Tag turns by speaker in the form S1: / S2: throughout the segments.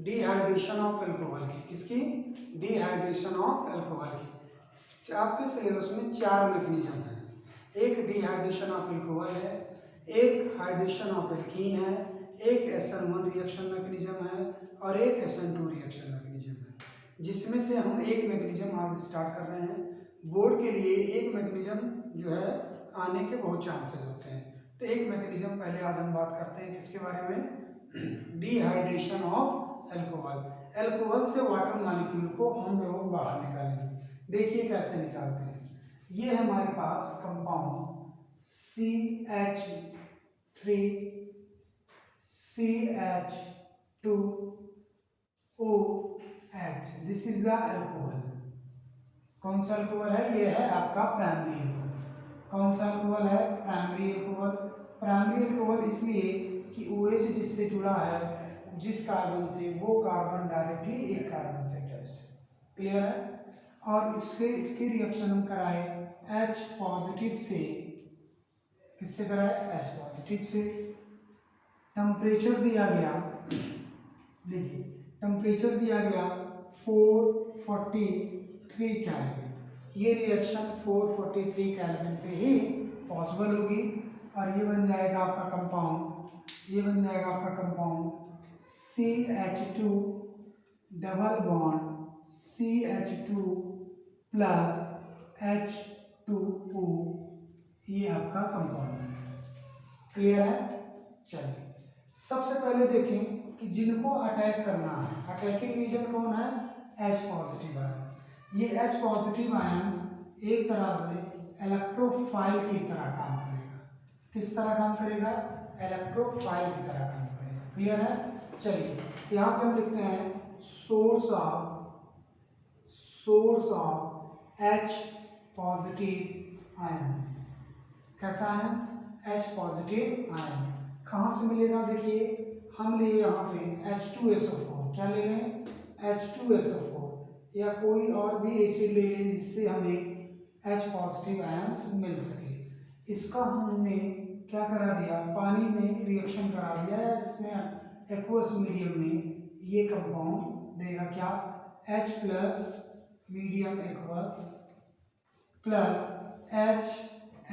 S1: Dehydration of alcohol की, किसकी? Dehydration of alcohol की। आपके सिलेबस में 4 मैकेनिज्म है। एक डिहाइड्रेशन ऑफ अल्कोहल है, एक हाइड्रेशन ऑफ एल्कीन है, एक SN1 रिएक्शन मैकेनिज्म है और एक SN2 रिएक्शन मैकेनिज्म है, जिसमें से हम एक मैकेनिज्म आज स्टार्ट कर रहे हैं। बोर्ड के लिए एक मैकेनिज्म जो है आने के बहुत चांसेस होते हैं, तो एक मैकेनिज्म पहले आज हम बात करते हैं किसके बारे में? Dehydration of alcohol. अल्कोहल से वाटर मॉलिक्यूल को हम लोग बाहर निकालेंगे। देखिए कैसे निकालते हैं। ये है हमारे पास compound CH3CH2OH, this is the alcohol. कौन सा अल्कोहल है? ये है आपका प्राइमरी अल्कोहल। कौन सा अल्कोहल है? Primary alcohol. प्राइमरी अल्कोहल इसलिए कि OH जिससे जुड़ा है, जिस कार्बन से, वो कार्बन डायरेक्टली एक कार्बन से अटैच्ड है। क्लियर है? और इसके रिएक्शन हम कराए H पॉजिटिव से, किससे कराए? H पॉजिटिव से। टेम्परेचर दिया गया, देखिए टेम्परेचर दिया गया 443 केल्विन। ये रिएक्शन 443 केल्विन पे ही पॉसिबल होगी और ये बन जाएगा आपका कंपाउंड, ये बन जाएगा आपका compound CH2 double bond CH2 plus H2O, ये आपका कंपाउंड है। क्लियर है? चलिए सबसे पहले देखें कि जिनको अटैक करना है, अटैकिंग रीजन कौन है? H positive ions. ये H पॉजिटिव आयंस एक तरह से इलेक्ट्रोफाइल की तरह काम करेगा। किस तरह काम करेगा? इलेक्ट्रोफाइल की तरह काम करेगा। क्लियर है? चलिए यहाँ पे हम लिखते हैं source of H positive ions. कैसा आयंस? H positive ion. कहाँ से मिलेगा? देखिए हम ले यहाँ पे H2SO4, क्या ले लें? H2SO4 या कोई और भी एसिड ले लें जिससे हमें H पॉजिटिव आयंस मिल सके। इसका हमने क्या करा दिया? पानी में रिएक्शन करा दिया है, जिसमें एक्वस मीडियम में ये कंपाउंड देगा क्या? H plus medium aqueous plus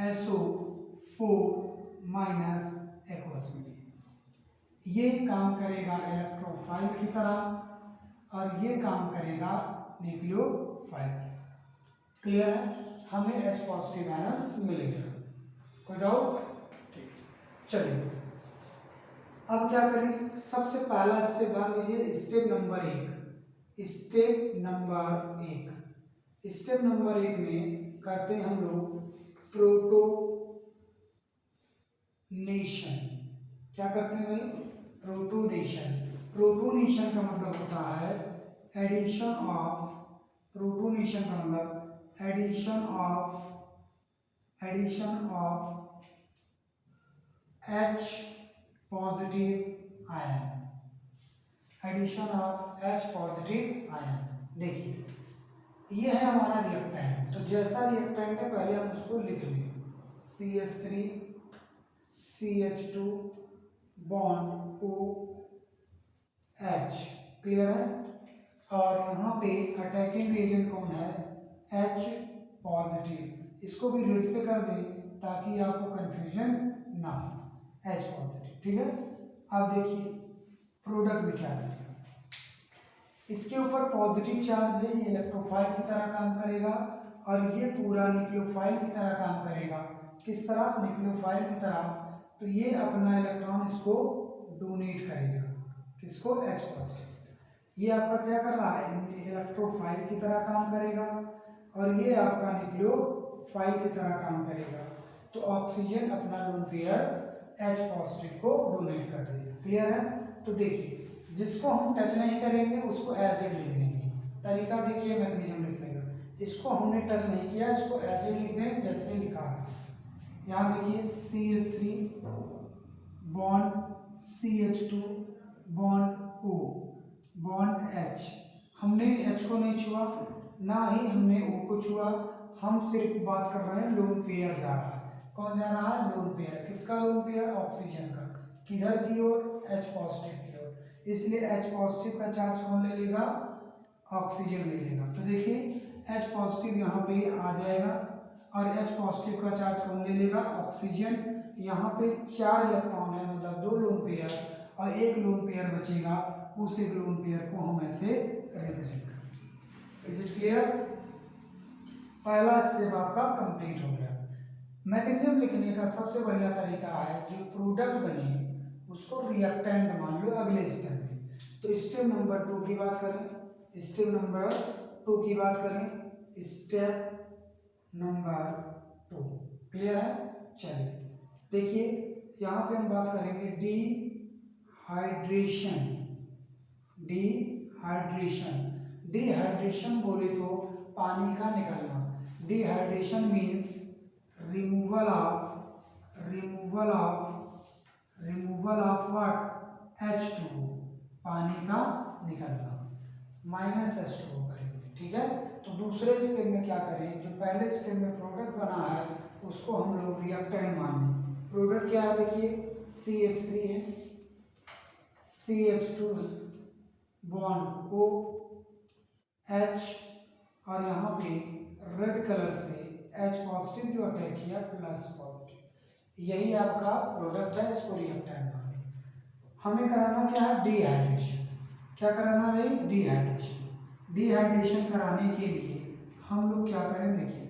S1: HSO4 minus aqueous medium. ये काम करेगा इलेक्ट्रोफाइल की तरह और ये काम करेगा न्यूक्लियोफाइल की तरह। क्लियर है? हमें H पॉजिटिव आयंस मिल गया। कोई डाउट? ठीक, चलिए अब क्या करें? सबसे पहला स्टेप ध्यान दीजिए, स्टेप नंबर 1। स्टेप नंबर 1 में करते हैं हम लोग प्रोटोनेशन। क्या करते हैं भाई? प्रोटोनेशन। प्रोटोनेशन का मतलब होता है एडिशन ऑफ, प्रोटोनेशन का मतलब addition of H positive ion, addition of H positive ion. देखिए ये है हमारा रिएक्टेंट, तो जैसा रिएक्टेंट है पहले हम उसको लिख लें, CH3 CH2 bond OH। Clear है? और यहाँ पे अटैकिंग एजेंट कौन है? H positive. इसको भी रेड से कर दें ताकि आपको कंफ्यूजन ना हो। H पॉजिटिव, ठीक है? अब देखिए प्रोडक्ट में क्या करेगा। इसके ऊपर पॉजिटिव चार्ज है, ये इलेक्ट्रोफाइल की तरह काम करेगा और ये पूरा न्यूक्लियोफाइल की तरह काम करेगा। किस तरह? न्यूक्लियोफाइल की तरह। तो ये अपना इलेक्ट्रॉन इसको डोनेट करेगा, किसको? H positive. ये आपका क्या कर रहा है? इलेक्ट्रोफाइल की तरह काम करेगा और ये आपका न्यूक्लियोफाइल की तरह काम करेगा। तो ऑक्सीजन अपना लोन पेयर H पॉजिटिव को डोनेट कर देगा। क्लियर है? तो देखिए जिसको हम टच नहीं करेंगे उसको एसिड लिख देंगे। तरीका देखिए मैकेनिज्म लिखने का। इसको हमने टच नहीं किया, इसको एसिड लिख दें जैसे लिखा है। यहाँ देखिए CH3 bond CH2 bond O bond H। हमने H को नहीं छुआ, ना ही हमने O को छुआ, हम सिर्फ बात कर रहे हैं लोन पेयर जा रहा है। कौन जा रहा है? Lone pair. किसका लोन पेयर? ऑक्सीजन का। किधर की ओर? H पॉजिटिव की ओर। इसलिए H पॉजिटिव का चार्ज कौन ले लेगा, ऑक्सीजन ले लेगा। तो देखिए H पॉजिटिव यहाँ पे आ जाएगा और H पॉजिटिव का चार्ज कौन ले लेगा, ऑक्सीजन। यहाँ पे 4 इलेक्ट्रॉन है, मतलब 2 लोन पेयर और 1 लोन पेयर बचेगा, उस 1 लोन पेयर को हम ऐसे रिप्रेजेंट करेंगे। Is it clear? पहला स्टेप आपका कंप्लीट हो गया। मैकेनिज्म लिखने का सबसे बढ़िया तरीका है, जो प्रोडक्ट बने उसको रिएक्टेंट मान लो अगले स्टेप में। तो स्टेप नंबर 2 की बात करें, स्टेप नंबर 2 की बात करें, स्टेप नंबर 2 क्लियर है। चलिए देखिए यहाँ पे हम बात करेंगे डिहाइड्रेशन। डिहाइड्रेशन बोले तो पानी का निकलना। Dehydration means removal of what, H2O, पानी का निकलना, -H2O करेंगे, ठीक है। तो दूसरे स्टेप में क्या करें, जो पहले स्टेप में प्रोडक्ट बना है उसको हम लोग रिएक्टेंट मान लें। प्रोडक्ट क्या है देखिए, CH3 है, CH2 है, बॉन्ड OH, और यहाँ पे रेड कलर से H पॉजिटिव जो अटैक किया प्लस पॉजिटिव, यही आपका प्रोडक्ट है, इसको रिएक्टेंट मान लें। हमें कराना क्या है, डिहाइड्रेशन। क्या कराना भाई, डिहाइड्रेशन। डिहाइड्रेशन कराने के लिए हम लोग क्या करें, देखिए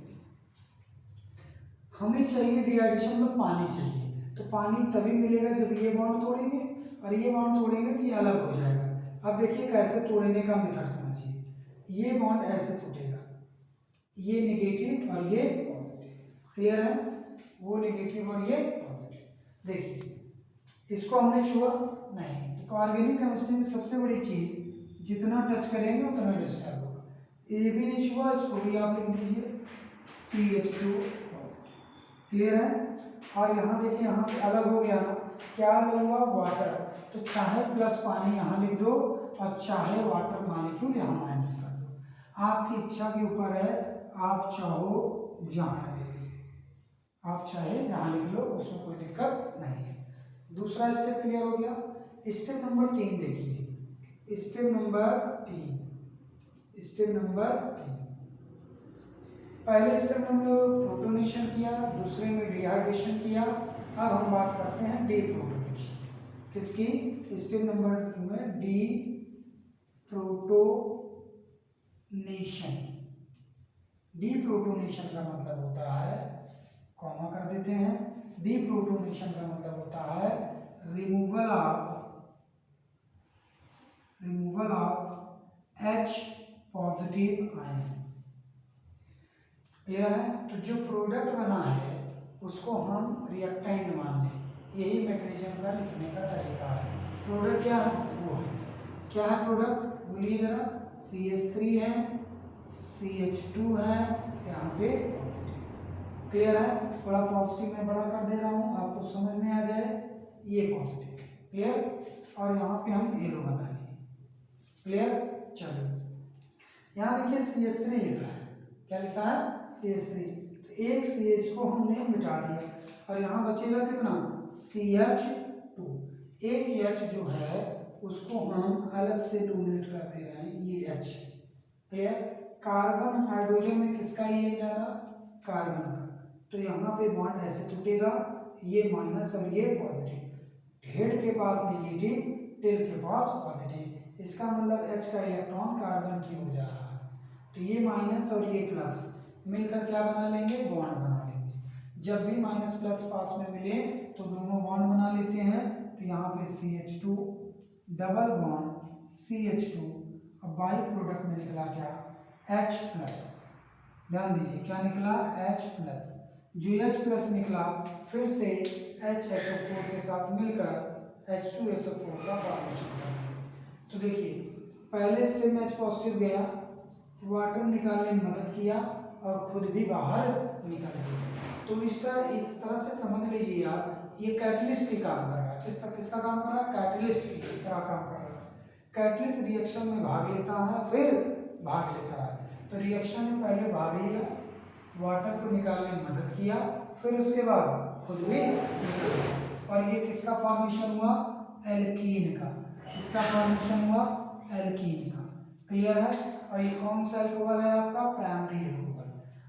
S1: हमें चाहिए डिहाइड्रेशन में पानी चाहिए, तो पानी तभी मिलेगा जब ये बॉन्ड तोड़ेंगे, और ये बॉन्ड तोड़ेंगे तो ये अलग हो जाएगा। अब देखिए कैसे तोड़ने का मेथड समझिए, ये बॉन्ड ऐसे टूटेगा, ये नेगेटिव और ये पॉजिटिव, क्लियर है, वो नेगेटिव और ये पॉजिटिव। देखिए इसको हमने छुआ नहीं, तो ऑर्गेनिक केमिस्ट्री में सबसे बड़ी चीज जितना टच करेंगे उतना डिस्टर्ब होगा। ये भी नहीं छुआ, इसको भी आप लिख दीजिए CH2 पॉजिटिव, क्लियर है। और यहाँ देखिए यहाँ से अलग हो गया ना, क्या लूंगा, वाटर, तो चाहे प्लस पानी यहाँ लिख दो और चाहे वाटर मॉलिक्यूल यहाँ माइनस कर दो, आपकी इच्छा के ऊपर है, आप चाहो जहाँ लिख लो, आप चाहे जहाँ लिख लो, उसमें कोई दिक्कत नहीं है। दूसरा स्टेप क्लियर हो गया। स्टेप नंबर 3 देखिए, स्टेप नंबर 3, पहले स्टेप में हम लोग प्रोटोनेशन किया, दूसरे में डिहाइड्रेशन किया, अब हम बात करते हैं डीप्रोटोनेशन किसकी, स्टेप नंबर 2 में डीप्रोटोनेशन का मतलब होता है, कॉमा कर देते हैं, डीप्रोटोनेशन का मतलब होता है removal of H positive ion, clear है। तो जो प्रोडक्ट बना है उसको हम रिएक्टेंट मान लें, यही मैकेनिज्म का लिखने का तरीका है। प्रोडक्ट क्या है, वो है, क्या है प्रोडक्ट, बोलिए जरा, CH3 है, CH2 है, यहाँ पे पॉजिटिव, क्लियर है। थोड़ा पॉजिटिव में बड़ा कर दे रहा हूँ, आपको समझ में आ जाए, ये पॉजिटिव, क्लियर। और यहाँ पे हम एरो बना लिए, क्लियर। चलो यहाँ देखिए CH3 लिखा है, क्या लिखा है, CH3, तो एक CH को हमने मिटा दिया और यहाँ बचेगा कितना, CH2, एक H जो है उसको हम अलग से डोनेट कर दे रहे हैं, ये H, क्लियर। कार्बन हाइड्रोजन में किसका ये ज्यादा, कार्बन का, तो यहाँ पे बॉन्ड ऐसे टूटेगा, ये माइनस और ये पॉजिटिव, हेड के पास नेगेटिव, टेल के पास पॉजिटिव, इसका मतलब H का इलेक्ट्रॉन कार्बन की हो जा रहा है, तो ये माइनस और ये प्लस मिलकर क्या बना लेंगे, बॉन्ड बना लेंगे। जब भी माइनस प्लस पास में मिले तो दोनों बॉन्ड बना लेते हैं, तो यहाँ पे CH2 डबल बॉन्ड CH2, अब बाई प्रोडक्ट में निकला क्या, H प्लस, ध्यान दीजिए क्या निकला, H प्लस, जो H प्लस निकला फिर से HSO4 के साथ मिलकर H2SO4 का फॉर्मेशन कर देंगे। तो देखिए पहले स्टेप में H पॉजिटिव गया, वाटर निकालने में मदद किया और खुद भी बाहर निकल गया। तो इस तरह एक तरह से समझ लीजिए आप, ये कैटलिस्ट की काम कर रहा है, किसका काम कर रहा है, कैटलिस्ट की तरह काम कर रहा है। कैटलिस्ट रिएक्शन में भाग लेता है, फिर भाग लेता है, तो रिएक्शन में पहले भाग लिया, वाटर को निकालने में मदद किया, फिर उसके बाद खुद भी निकल गया, और ये किसका फॉर्मेशन हुआ, एल्कीन का। इसका फॉर्मेशन हुआ एल्कीन का। क्लियर है? और ये कौन सा अल्कोहल है आपका? Primary alcohol.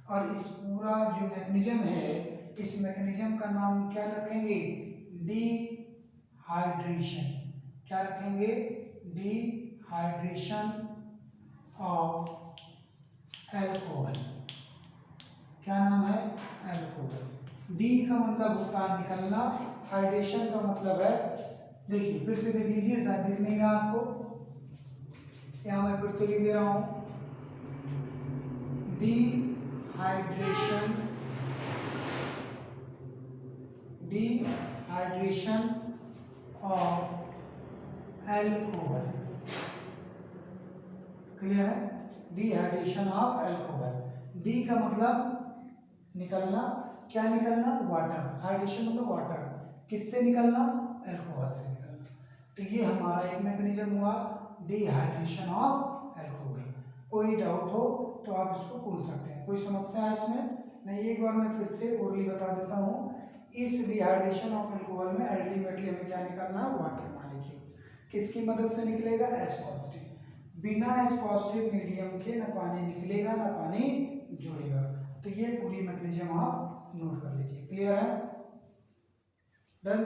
S1: और इस पूरा जो मैकेनिज्म है, इस मैकेनिज्म का नाम क्या रखेंगे? डिहाइड्रेशन। क्या रखेंगे? Dehydration of alcohol. क्या नाम है? अल्कोहल। डी का मतलब होता है निकलना, हाइड्रेशन का मतलब है, देखिए फिर से देख लीजिए, शायद दिख नहीं रहा आपको, यहाँ मैं फिर से लिख दे रहा हूँ, डिहाइड्रेशन ऑफ अल्कोहल। क्लियर है? Dehydration of alcohol. डी का मतलब निकलना, क्या निकलना? वाटर। हाइड्रेशन मतलब वाटर, किससे निकलना? अल्कोहल से निकलना। तो ये हमारा एक मैकेनिज्म हुआ डिहाइड्रेशन ऑफ अल्कोहल। कोई डाउट हो तो आप इसको पूछ सकते हैं। कोई समस्या है इसमें? नहीं, एक बार मैं फिर से ओरली बता देता हूँ। इस डिहाइड्रेशन ऑफ अल्कोहल में अल्टीमेटली हमें क्या निकलना? Water molecule. किसकी मदद से निकलेगा? H positive. बिना H पॉजिटिव मीडियम के ना पानी निकलेगा ना पानी जुड़ेगा। तो ये पूरी मैकेनिज्म आप नोट कर लीजिए। क्लियर है? डन।